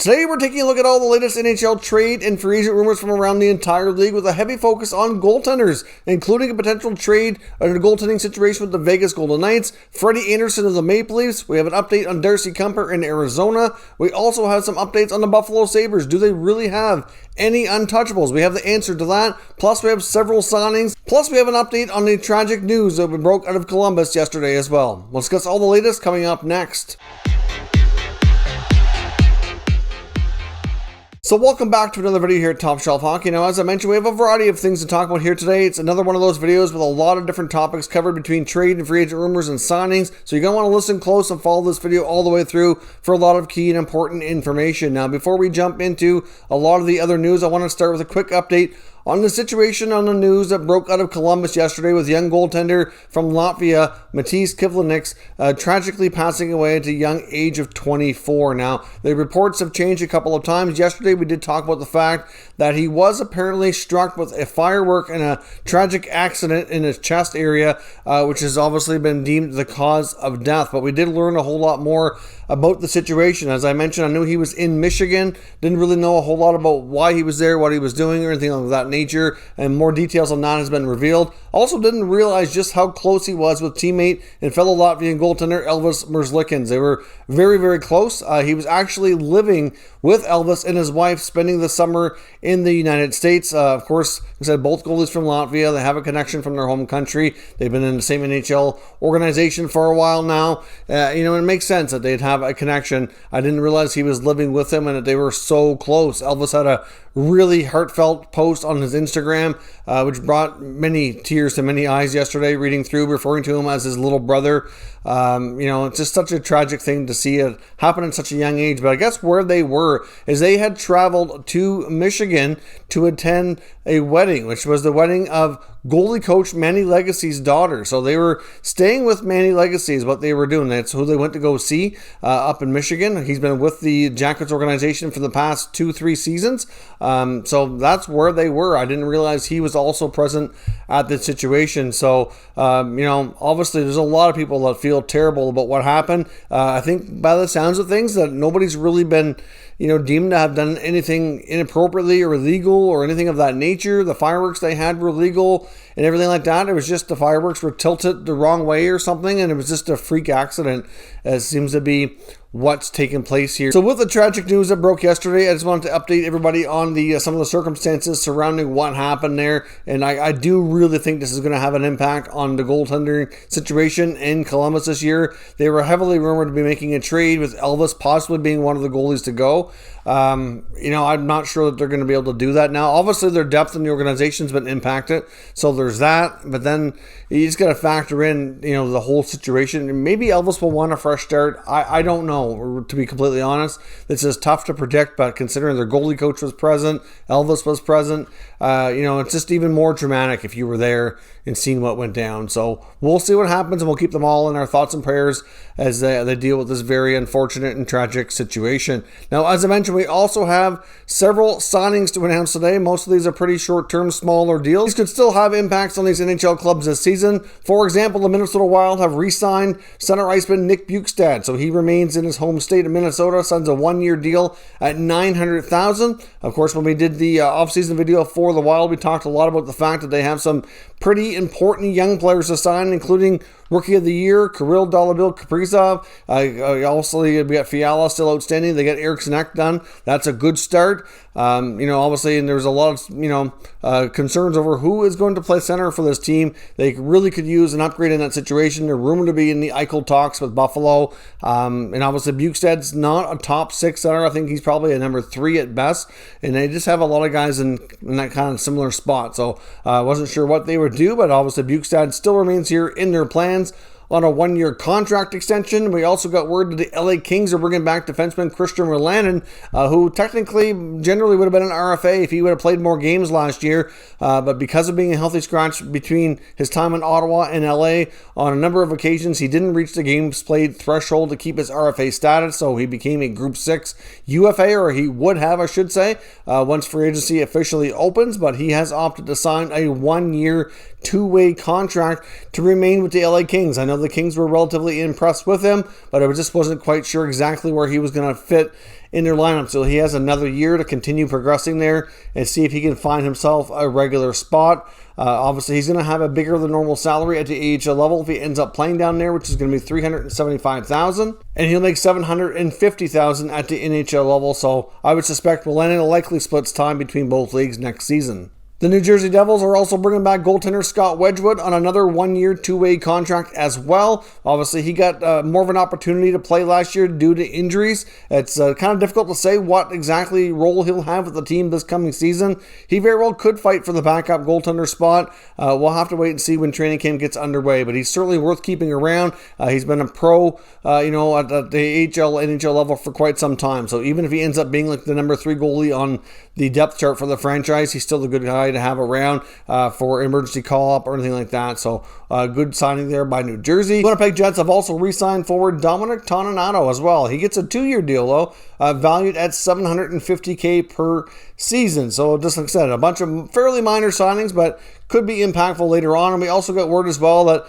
Today we're taking a look at all the latest NHL trade and free agent rumors from around the entire league with a heavy focus on goaltenders, including a potential trade and a goaltending situation with the Vegas Golden Knights, Freddy Andersen of the Maple Leafs. We have an update on Darcy Kuemper in Arizona. We also have some updates on the Buffalo Sabres. Do they really have any untouchables? We have the answer to that. Plus we have several signings. Plus we have an update on the tragic news that broke out of Columbus yesterday as well. We'll discuss all the latest coming up next. So welcome back to another video here at Top Shelf Hockey. Now, as I mentioned, we have a variety of things to talk about here today. It's another one of those videos with a lot of different topics covered between trade and free agent rumors and signings. So you're going to want to listen close and follow this video all the way through for a lot of key and important information. Now, before we jump into a lot of the other news, I want to start with a quick update on the situation on the news that broke out of Columbus yesterday with young goaltender from Latvia, Matiss Kivlenieks, tragically passing away at a young age of 24. Now, the reports have changed a couple of times. Yesterday, we did talk about the fact that he was apparently struck with a firework in a tragic accident in his chest area, which has obviously been deemed the cause of death. But we did learn a whole lot more about the situation. As I mentioned, I knew he was in Michigan. Didn't really know a whole lot about why he was there, what he was doing, or anything of that nature, and more details on that has been revealed. Also didn't realize just how close he was with teammate and fellow Latvian goaltender Elvis Merzlikins. They were very, very close. He was actually living with Elvis and his wife, spending the summer in the United States. Of course, like I said, both goalies from Latvia. They have a connection from their home country. They've been in the same NHL organization for a while now. It makes sense that they'd have a connection. I didn't realize he was living with him and that they were so close. Elvis had a really heartfelt post on his Instagram, which brought many tears to many eyes yesterday, reading through, referring to him as his little brother. It's just such a tragic thing to see it happen at such a young age. But I guess where they were is they had traveled to Michigan to attend a wedding, which was the wedding of goalie coach Manny Legacy's daughter. So they were staying with Manny Legacy is what they were doing. That's who they went to go see up in Michigan. He's been with the Jackets organization for the past 2-3 seasons. So that's where they were. I didn't realize he was also present at the situation. So, obviously there's a lot of people that feel terrible about what happened. I think by the sounds of things that nobody's really been deemed to have done anything inappropriately or illegal or anything of that nature. The fireworks they had were legal and everything like that. It was just the fireworks were tilted the wrong way or something, and it was just a freak accident. It seems to be what's taking place here. So with the tragic news that broke yesterday, I just wanted to update everybody on the some of the circumstances surrounding what happened there. And I do really think this is going to have an impact on the goaltending situation in Columbus this year. They were heavily rumored to be making a trade with Elvis possibly being one of the goalies to go. I'm not sure that they're going to be able to do that now. Obviously, their depth in the organization's been impacted, so there's that. But then you just got to factor in, the whole situation. Maybe Elvis will want a fresh start. I don't know, to be completely honest. This is tough to predict, but considering their goalie coach was present, Elvis was present, it's just even more dramatic if you were there and seen what went down. So we'll see what happens, and we'll keep them all in our thoughts and prayers as they deal with this very unfortunate and tragic situation. Now, as I mentioned, we also have several signings to announce today. Most of these are pretty short-term, smaller deals. These could still have impacts on these NHL clubs this season. For example, the Minnesota Wild have re-signed center iceman Nick Bjugstad, so he remains in his home state of Minnesota, signs a one-year deal at $900,000. Of course, when we did the off-season video for the Wild, we talked a lot about the fact that they have some pretty important young players to sign, including Rookie of the Year, Kirill Kaprizov. Also, we got Fiala still outstanding. They got Eriksson Ek done. That's a good start. Obviously, and there's a lot of, concerns over who is going to play center for this team. They really could use an upgrade in that situation. They're rumored to be in the Eichel talks with Buffalo. And obviously, Bukestad's not a top 6 center. I think he's probably a number 3 at best. And they just have a lot of guys in that kind of similar spot. So I wasn't sure what they would do, but obviously Bjugstad still remains here in their plans on a one-year contract extension. We also got word that the LA Kings are bringing back defenseman Christian Rolanen, who technically generally would have been an RFA if he would have played more games last year. But because of being a healthy scratch between his time in Ottawa and LA, on a number of occasions, he didn't reach the games played threshold to keep his RFA status, so he became a Group 6 UFA, or he would have, I should say, once free agency officially opens. But he has opted to sign a one-year, two-way contract to remain with the LA Kings. I know the Kings were relatively impressed with him, but I just wasn't quite sure exactly where he was going to fit in their lineup. So he has another year to continue progressing there and see if he can find himself a regular spot. Obviously, he's going to have a bigger than normal salary at the AHL level if he ends up playing down there, which is going to be $375,000, and he'll make $750,000 at the NHL level. So I would suspect Wallenius likely splits time between both leagues next season. The New Jersey Devils are also bringing back goaltender Scott Wedgwood on another one-year, two-way contract as well. Obviously, he got more of an opportunity to play last year due to injuries. It's kind of difficult to say what exactly role he'll have with the team this coming season. He very well could fight for the backup goaltender spot. We'll have to wait and see when training camp gets underway, but he's certainly worth keeping around. He's been a pro, at the AHL, NHL level for quite some time. So even if he ends up being like the number 3 goalie on the depth chart for the franchise, he's still a good guy to have around for emergency call-up or anything like that. So good signing there by New Jersey. Winnipeg Jets have also re-signed forward Dominic Toninato as well. He gets a 2-year deal though, valued at $750K per season. So just like I said, a bunch of fairly minor signings, but could be impactful later on. And we also got word as well that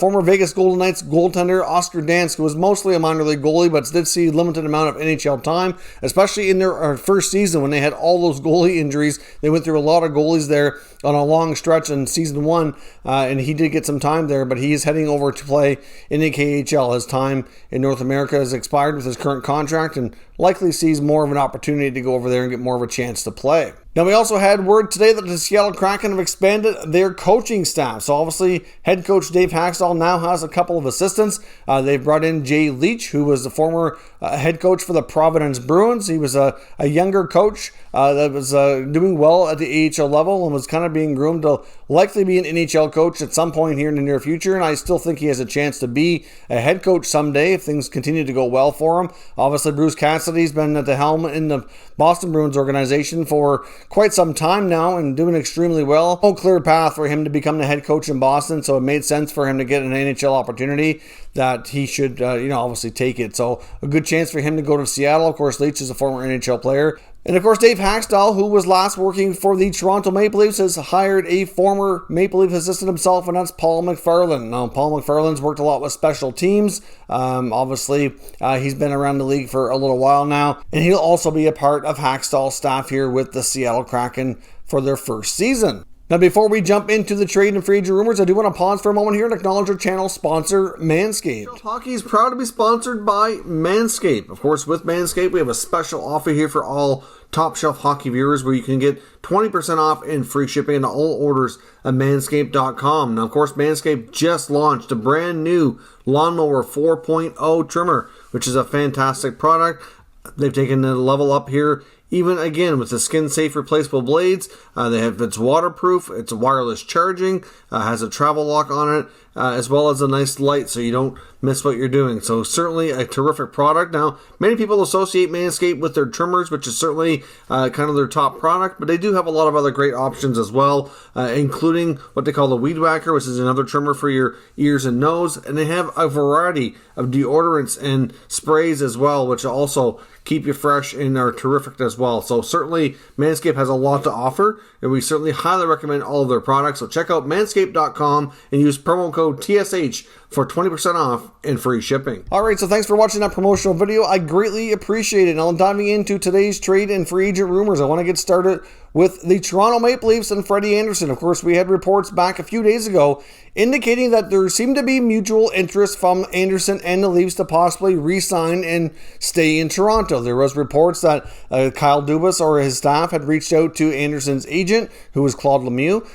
former Vegas Golden Knights goaltender Oscar Dansk, who was mostly a minor league goalie, but did see a limited amount of NHL time, especially in their first season when they had all those goalie injuries. They went through a lot of goalies there on a long stretch in season 1, and he did get some time there, but he is heading over to play in the KHL. His time in North America has expired with his current contract, and likely sees more of an opportunity to go over there and get more of a chance to play. Now, we also had word today that the Seattle Kraken have expanded their coaching staff. So obviously, head coach Dave Haxtell now has a couple of assistants. They've brought in Jay Leach, who was the former head coach for the Providence Bruins. He was a younger coach that was doing well at the AHL level and was kind of being groomed to likely be an NHL coach at some point here in the near future. And I still think he has a chance to be a head coach someday if things continue to go well for him. Obviously, Bruce Cassidy's been at the helm in the Boston Bruins organization for quite some time now and doing extremely well. No clear path for him to become the head coach in Boston, so it made sense for him to get an NHL opportunity that he should, obviously take it. So a good chance for him to go to Seattle. Of course, Leach is a former NHL player. And of course, Dave Haxtell, who was last working for the Toronto Maple Leafs, has hired a former Maple Leaf assistant himself, and that's Paul McFarland. Now, Paul McFarland's worked a lot with special teams. Obviously, he's been around the league for a little while now, and he'll also be a part of Haxtell's staff here with the Seattle Kraken for their first season. Now, before we jump into the trade and free agent rumors, I do want to pause for a moment here and acknowledge our channel sponsor, Manscaped. Hockey is proud to be sponsored by Manscaped. Of course, with Manscaped, we have a special offer here for all Top Shelf Hockey viewers where you can get 20% off and free shipping into all orders at manscaped.com. Now, of course, Manscaped just launched a brand new Lawnmower 4.0 trimmer, which is a fantastic product. They've taken the level up here even again with the skin-safe replaceable blades. It's waterproof, it's wireless charging, has a travel lock on it, as well as a nice light so you don't miss what you're doing. So certainly a terrific product. Now, many people associate Manscaped with their trimmers, which is certainly kind of their top product, but they do have a lot of other great options as well, including what they call the Weed Whacker, which is another trimmer for your ears and nose. And they have a variety of deodorants and sprays as well, which also keep you fresh and are terrific as well. So certainly Manscaped has a lot to offer, and we certainly highly recommend all of their products. So check out manscaped.com and use promo code TSH for 20% off and free shipping. Alright, so thanks for watching that promotional video. I greatly appreciate it. Now I'm diving into today's trade and free agent rumors. I want to get started with the Toronto Maple Leafs and Freddie Andersen. Of course, we had reports back a few days ago indicating that there seemed to be mutual interest from Andersen and the Leafs to possibly re-sign and stay in Toronto. There was reports that Kyle Dubas or his staff had reached out to Andersen's agent, who was Claude Lemieux,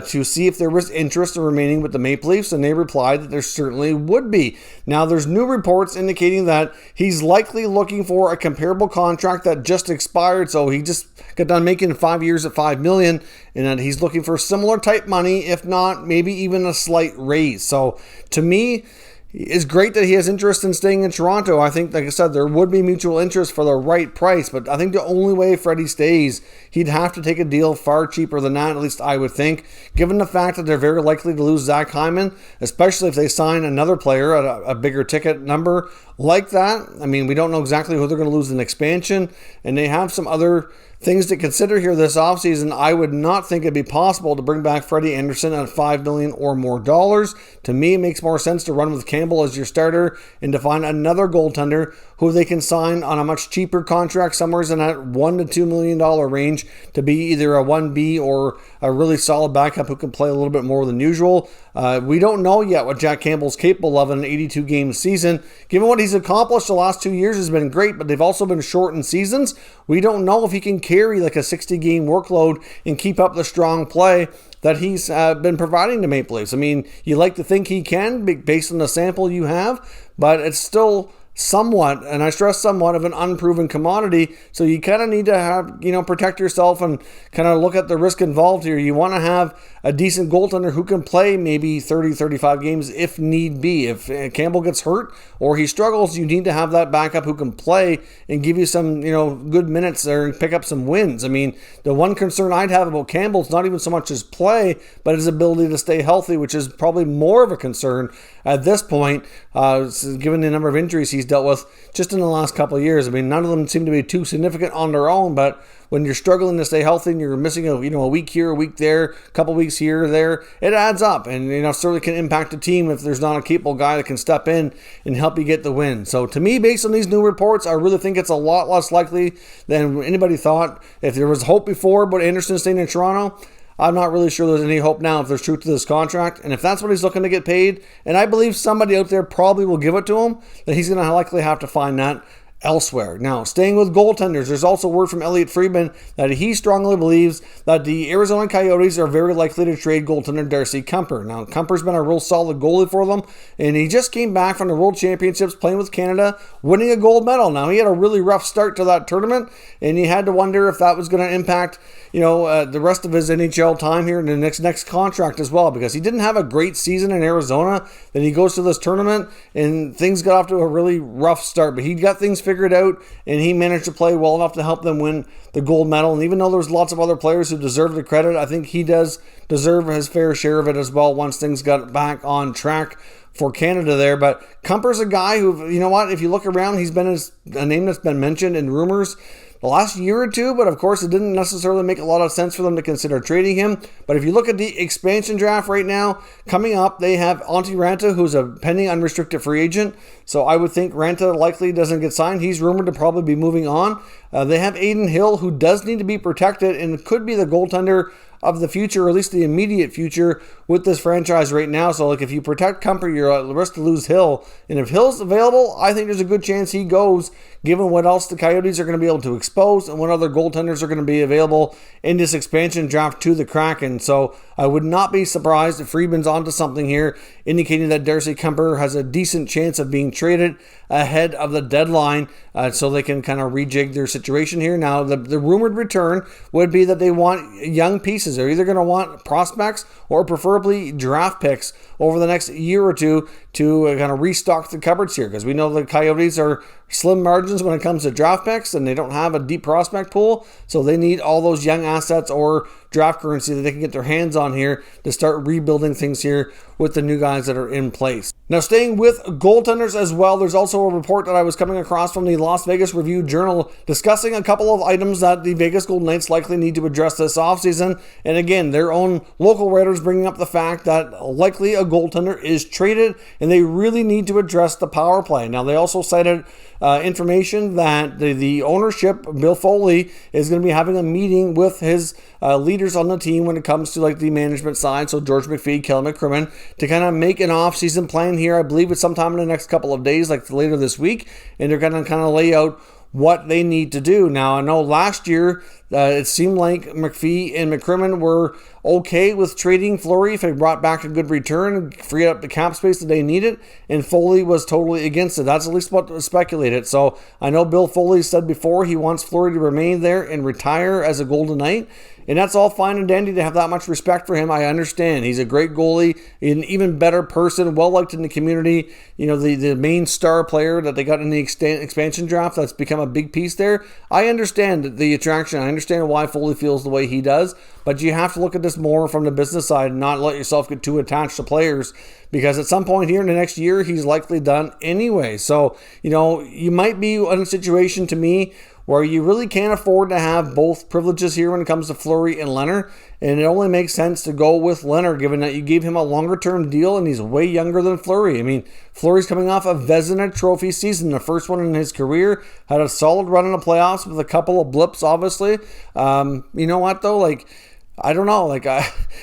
to see if there was interest in remaining with the Maple Leafs, and they replied that there certainly would be. Now, there's new reports indicating that he's likely looking for a comparable contract that just expired, so he just got done making 5 years at $5 million, and that he's looking for similar type money, if not maybe even a slight raise. So to me, it's great that he has interest in staying in Toronto. I think, like I said, there would be mutual interest for the right price, but I think the only way Freddie stays, he'd have to take a deal far cheaper than that, at least I would think, given the fact that they're very likely to lose Zach Hyman, especially if they sign another player at a bigger ticket number like that. I mean, we don't know exactly who they're going to lose in expansion, and they have some other things to consider here this offseason. I would not think it'd be possible to bring back Freddie Andersen at $5 million or more dollars. To me, it makes more sense to run with Cam Campbell as your starter and to find another goaltender who they can sign on a much cheaper contract, somewhere in that $1 to $2 million range, to be either a 1B or a really solid backup who can play a little bit more than usual. We don't know yet what Jack Campbell's capable of in an 82-game season. Given what he's accomplished the last 2 years has been great, but they've also been shortened seasons. We don't know if he can carry like a 60-game workload and keep up the strong play that he's been providing to Maple Leafs. I mean, you like to think he can based on the sample you have, but it's still somewhat, and I stress somewhat, of an unproven commodity. So you kind of need to have, protect yourself and kind of look at the risk involved here. You want to have a decent goaltender who can play maybe 30, 35 games if need be. If Campbell gets hurt or he struggles, you need to have that backup who can play and give you some, good minutes there and pick up some wins. I mean, the one concern I'd have about Campbell is not even so much his play, but his ability to stay healthy, which is probably more of a concern at this point, given the number of injuries he's dealt with just in the last couple of years. I mean, none of them seem to be too significant on their own, but when you're struggling to stay healthy and you're missing a week here, a week there, a couple weeks here or there, it adds up, and certainly can impact a team if there's not a capable guy that can step in and help you get the win. So to me, based on these new reports, I really think it's a lot less likely than anybody thought. If there was hope before about Andersen staying in Toronto, I'm not really sure there's any hope now if there's truth to this contract. And if that's what he's looking to get paid, and I believe somebody out there probably will give it to him, then he's going to likely have to find that elsewhere. Now, staying with goaltenders, there's also word from Elliotte Friedman that he strongly believes that the Arizona Coyotes are very likely to trade goaltender Darcy Kuemper. Now, Kuemper's been a real solid goalie for them, and he just came back from the World Championships playing with Canada, winning a gold medal. Now, he had a really rough start to that tournament, and you had to wonder if that was going to impact the rest of his NHL time here in the next contract as well, because he didn't have a great season in Arizona. Then he goes to this tournament and things got off to a really rough start, but he got things figured out and he managed to play well enough to help them win the gold medal. And even though there's lots of other players who deserve the credit, I think he does deserve his fair share of it as well once things got back on track for Canada there. But Kuemper's a guy who, if you look around, he's been a name that's been mentioned in rumors the last year or two, but of course it didn't necessarily make a lot of sense for them to consider trading him. But if you look at the expansion draft right now coming up, they have Antti Raanta, who's a pending unrestricted free agent. So I would think Raanta likely doesn't get signed. He's rumored to probably be moving on. They have Adin Hill, who does need to be protected and could be the goaltender of the future, or at least the immediate future with this franchise right now. So if you protect Kuemper, you're at risk to lose Hill. And if Hill's available, I think there's a good chance he goes, given what else the Coyotes are going to be able to expose and what other goaltenders are going to be available in this expansion draft to the Kraken. So I would not be surprised if Friedman's onto something here, indicating that Darcy Kuemper has a decent chance of being traded ahead of the deadline, so they can kind of rejig their situation here. Now, the rumored return would be that they want young pieces. They're either going to want prospects or preferably draft picks over the next year or two to kind of restock the cupboards here, because we know the Coyotes are slim margins when it comes to draft picks, and they don't have a deep prospect pool, so they need all those young assets or draft currency that they can get their hands on here to start rebuilding things here with the new guys that are in place. Now, staying with goaltenders as well, there's also a report that I was coming across from the Las Vegas Review-Journal discussing a couple of items that the Vegas Golden Knights likely need to address this offseason. And again, their own local writers bringing up the fact that likely a goaltender is traded and they really need to address the power play. Now, they also cited information that the ownership, Bill Foley, is going to be having a meeting with his leaders on the team when it comes to the management side, so George McPhee, Kelly McCrimmon, to kind of make an off-season plan here. I believe it's sometime in the next couple of days, like later this week, and they're going to kind of lay out what they need to do. Now, I know last year it seemed like McPhee and McCrimmon were okay with trading Fleury if he brought back a good return and freed up the cap space that they needed, and Foley was totally against it. That's at least what was speculated. So I know Bill Foley said before he wants Fleury to remain there and retire as a Golden Knight, and that's all fine and dandy to have that much respect for him. I understand. He's a great goalie, an even better person, well-liked in the community. The main star player that they got in the expansion draft, that's become a big piece there. I understand the attraction. I understand why Foley feels the way he does, but you have to look at this more from the business side and not let yourself get too attached to players, because at some point here in the next year, he's likely done anyway. So, you might be in a situation, to me, where you really can't afford to have both privileges here when it comes to Fleury and Leonard. And it only makes sense to go with Leonard, given that you gave him a longer-term deal and he's way younger than Fleury. I mean, Fleury's coming off a Vezina Trophy season, the first one in his career, had a solid run in the playoffs with a couple of blips, obviously. You know what, though? Like, I don't know.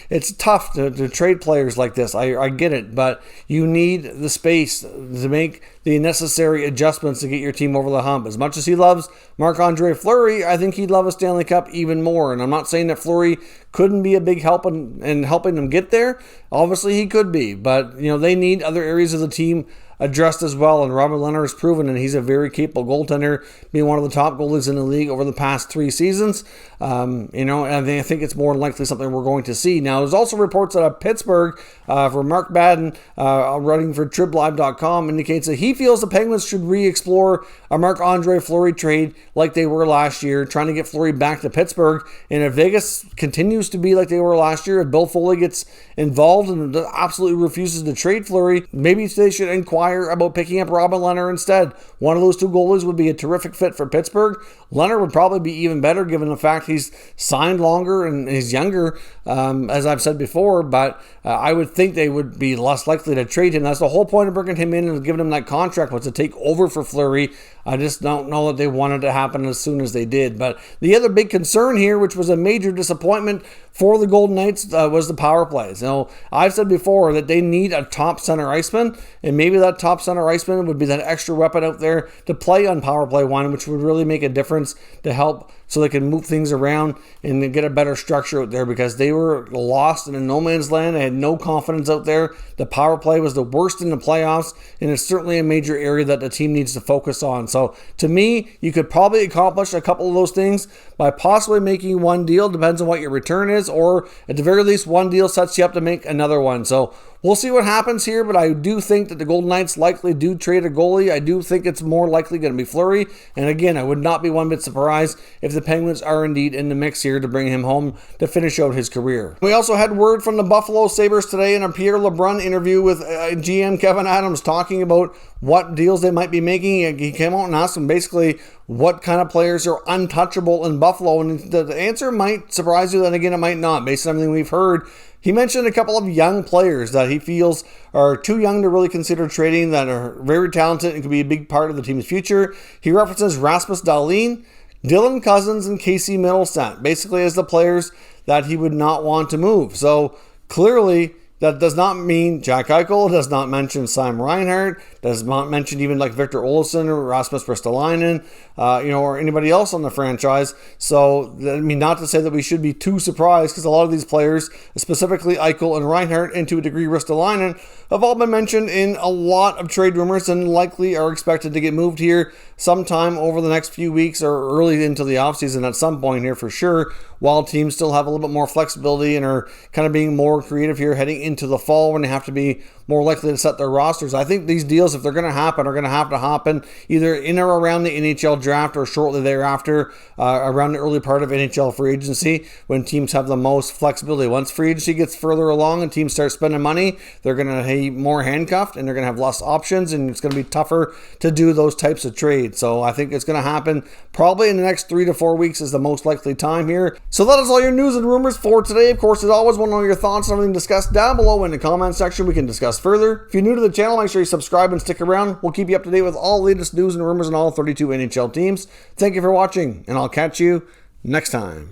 It's tough to trade players like this. I get it, but you need the space to make the necessary adjustments to get your team over the hump. As much as he loves Marc-Andre Fleury, I think he'd love a Stanley Cup even more. And I'm not saying that Fleury couldn't be a big help in helping them get there. Obviously, he could be, but they need other areas of the team addressed as well, and Robin Leonard has proven, and he's a very capable goaltender, being one of the top goalies in the league over the past 3 seasons. And I think it's more likely something we're going to see. Now, there's also reports out of Pittsburgh from Mark Madden, running for TribLive.com, indicates that he feels the Penguins should re-explore a Marc-Andre Fleury trade like they were last year, trying to get Fleury back to Pittsburgh. And if Vegas continues to be like they were last year, if Bill Foley gets involved and absolutely refuses to trade Fleury, maybe they should inquire about picking up Robin Leonard instead. One of those two goalies would be a terrific fit for Pittsburgh. Leonard would probably be even better given the fact he's signed longer and he's younger, as I've said before, but I would think they would be less likely to trade him. That's the whole point of bringing him in and giving him that contract, was to take over for Fleury. I just don't know that they wanted to happen as soon as they did. But the other big concern here, which was a major disappointment for the Golden Knights, was the power plays. I've said before that they need a top center iceman, and maybe that top center iceman would be that extra weapon out there to play on power play one, which would really make a difference to help so they can move things around and get a better structure out there, because they were lost in a no man's land. They had no confidence out there. The power play was the worst in the playoffs, and it's certainly a major area that the team needs to focus on. So to me, you could probably accomplish a couple of those things by possibly making one deal, depends on what your return is, or at the very least one deal sets you up to make another one. So we'll see what happens here, but I do think that the Golden Knights likely do trade a goalie. I do think it's more likely going to be Fleury. And again, I would not be one bit surprised if the Penguins are indeed in the mix here to bring him home to finish out his career. We also had word from the Buffalo Sabres today in a Pierre LeBrun interview with GM Kevin Adams, talking about what deals they might be making. He came out and asked them basically what kind of players are untouchable in Buffalo. And the answer might surprise you, then again, it might not, based on everything we've heard. He mentioned a couple of young players that he feels are too young to really consider trading, that are very talented and could be a big part of the team's future. He references Rasmus Dahlin, Dylan Cousins, and Casey Middlestat, basically as the players that he would not want to move. So clearly, that does not mean Jack Eichel, does not mention Sam Reinhart, does not mention even like Victor Olofsson or Rasmus Ristolainen, or anybody else on the franchise. So, I mean, not to say that we should be too surprised, because a lot of these players, specifically Eichel and Reinhart, and to a degree Ristolainen, have all been mentioned in a lot of trade rumors and likely are expected to get moved here sometime over the next few weeks or early into the offseason at some point here for sure, while teams still have a little bit more flexibility and are kind of being more creative here heading into the fall when they have to be more likely to set their rosters. I think these deals, if they're going to happen, are going to have to happen either in or around the NHL draft or shortly thereafter, around the early part of NHL free agency, when teams have the most flexibility. Once free agency gets further along and teams start spending money, they're going to be more handcuffed and they're going to have less options, and it's going to be tougher to do those types of trades. So I think it's going to happen probably in the next 3 to 4 weeks is the most likely time here. So that is all your news and rumors for today. Of course, as always, want to know your thoughts on everything discussed down below in the comment section. We can discuss further. If you're new to the channel, make sure you subscribe and stick around. We'll keep you up to date with all the latest news and rumors on all 32 NHL teams. Thank you for watching, and I'll catch you next time.